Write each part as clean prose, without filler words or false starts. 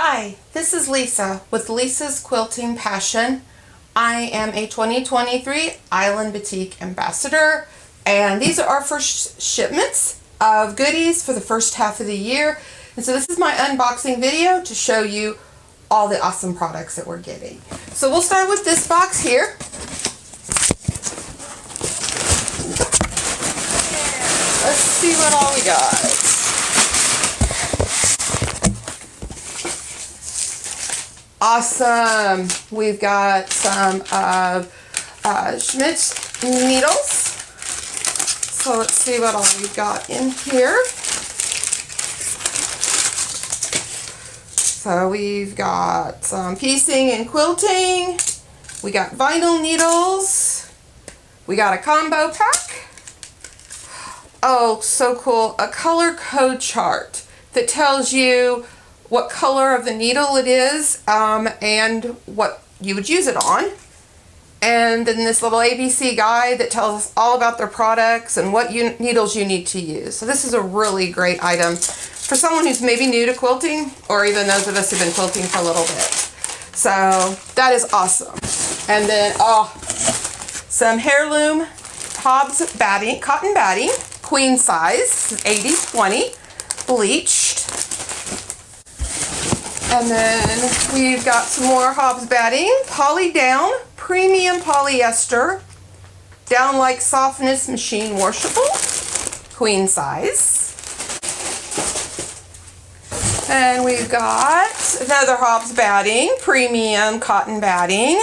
Hi, this is Lisa with Lisa's Quilting Passion. I am a 2023 Island Batik ambassador, and these are our first shipments of goodies for the first half of the year. And so this is my unboxing video to show you all the awesome products that we're getting. So we'll start with this box here. Let's see what all we got. Awesome. We've got some Schmetz needles. So let's see what all we've got in here. So we've got some piecing and quilting. We got vinyl needles. We got a combo pack. Oh, so cool. A color code chart that tells you what color of the needle it is and what you would use it on. And then this little ABC guide that tells us all about their products and what needles you need to use. So this is a really great item for someone who's maybe new to quilting, or even those of us who've been quilting for a little bit. So that is awesome. And then, some heirloom Hobbs Batting, cotton batting, queen size, 80/20, bleached. And then we've got some more Hobbs Batting, poly down, premium polyester, down like softness, machine washable, queen size. And we've got another Hobbs Batting, premium cotton batting,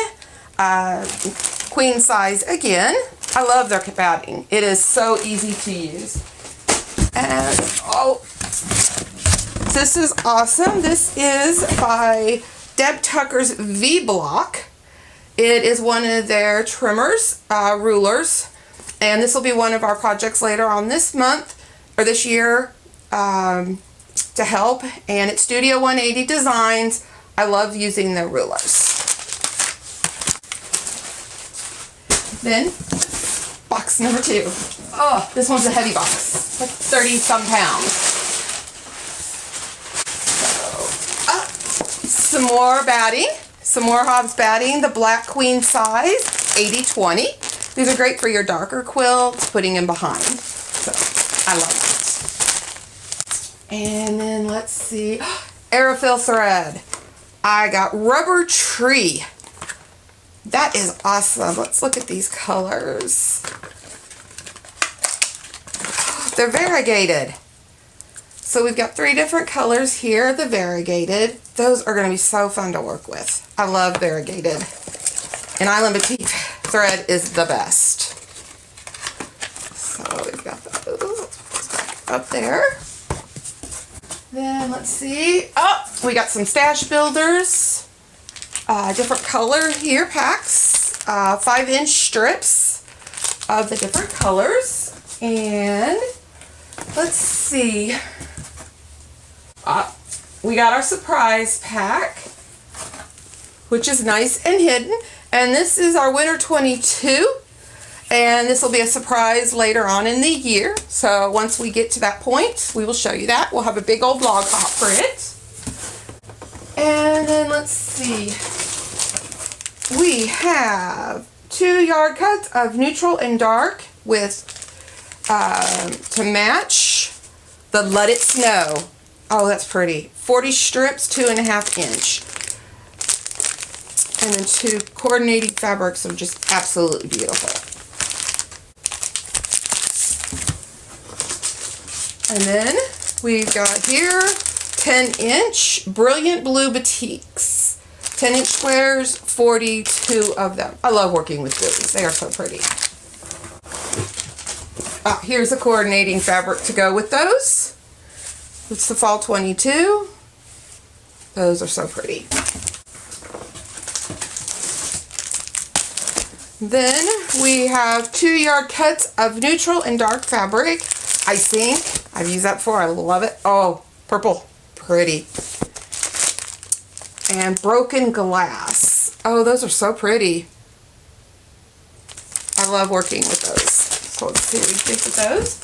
queen size again. I love their batting. It is so easy to use. And this is awesome. This is by Deb Tucker's V-Block. It is one of their trimmers, rulers, and this will be one of our projects later on this month, or this year, to help. And it's Studio 180 designs. I love using their rulers. Then, box number 2. Oh, this one's a heavy box, like 30-some pounds. Some more batting, some more Hobbs Batting, the black queen size, 80/20. These are great for your darker quilts, putting them behind. So, I love that. And then let's see, Aurifil Thread. I got Rubber Tree. That is awesome. Let's look at these colors. They're variegated. So we've got 3 different colors here, the variegated. Those are going to be so fun to work with. I love variegated. And Island Batik thread is the best. So we've got those up there. Then let's see. Oh, we got some stash builders. Different color here packs. 5-inch strips of the different colors. And let's see. We got our surprise pack, which is nice and hidden. And this is our winter 22. And this will be a surprise later on in the year. So once we get to that point, we will show you that. We'll have a big old blog hop for it. And then let's see. We have 2 yard cuts of neutral and dark with to match the Let It Snow. Oh, that's pretty. 40 strips, 2.5 inch. And then 2 coordinating fabrics are just absolutely beautiful. And then we've got here 10-inch Brilliant Blue Batiks. 10-inch squares, 42 of them. I love working with these. They are so pretty. Here's a coordinating fabric to go with those. It's the Fall 22. Those are so pretty. Then we have 2 yard cuts of neutral and dark fabric. Icing. I've used that before. I love it. Oh, purple. Pretty. And broken glass. Oh, those are so pretty. I love working with those. So let's see what we get with those.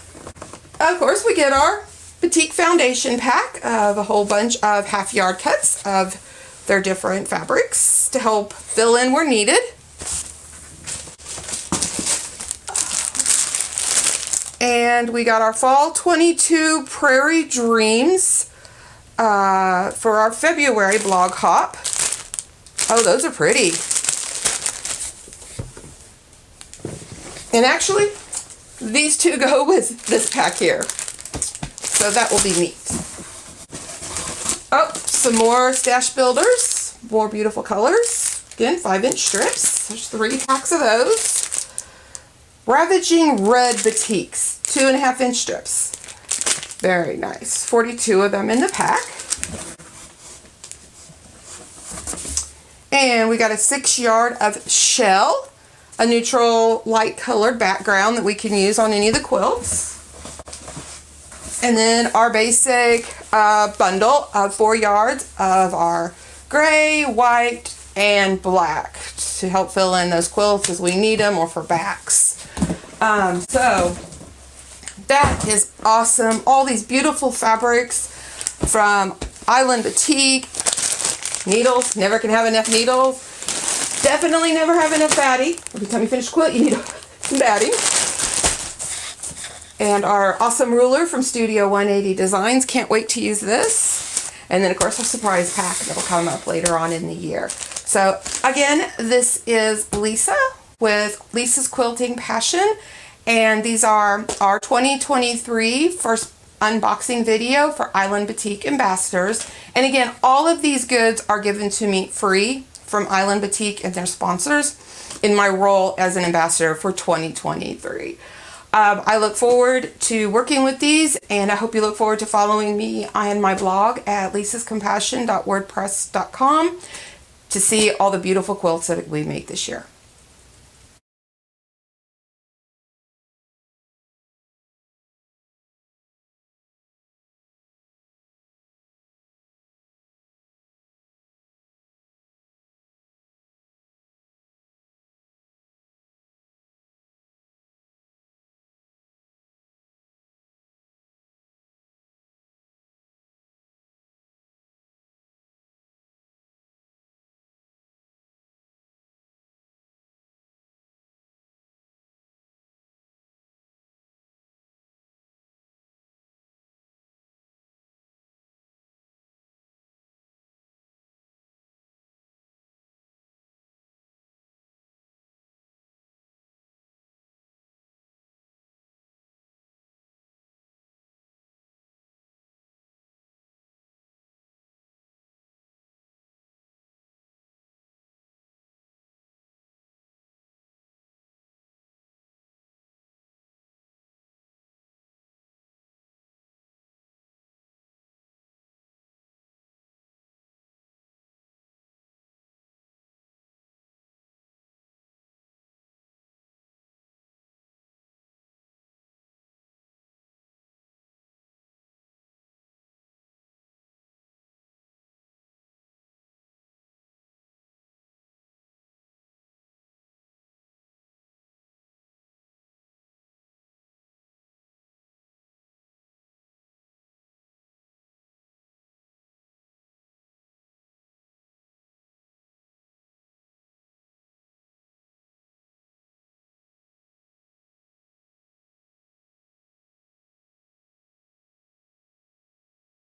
Of course, we get our Batik foundation pack of a whole bunch of half-yard cuts of their different fabrics to help fill in where needed. And we got our Fall 22 Prairie Dreams for our February blog hop. Oh, those are pretty. And actually, these two go with this pack here. So that will be neat. Oh, some more stash builders. More beautiful colors. Again, 5-inch strips. There's 3 packs of those. Ravaging Red Batiks. 2.5-inch strips. Very nice. 42 of them in the pack. And we got a 6-yard of shell, a neutral light colored background that we can use on any of the quilts. And then our basic bundle of 4 yards of our gray, white, and black to help fill in those quilts as we need them or for backs. So that is awesome. All these beautiful fabrics from Island Batik. Needles, never can have enough needles. Definitely never have enough batting. Every time you finish a quilt, you need some batting. And our awesome ruler from Studio 180 Designs. Can't wait to use this. And then, of course, our surprise pack that will come up later on in the year. So, again, this is Lisa with Lisa's Quilting Passion. And these are our 2023 first unboxing video for Island Batik ambassadors. And again, all of these goods are given to me free from Island Batik and their sponsors in my role as an ambassador for 2023. I look forward to working with these, and I hope you look forward to following me on my blog at lisascompassion.wordpress.com to see all the beautiful quilts that we make this year.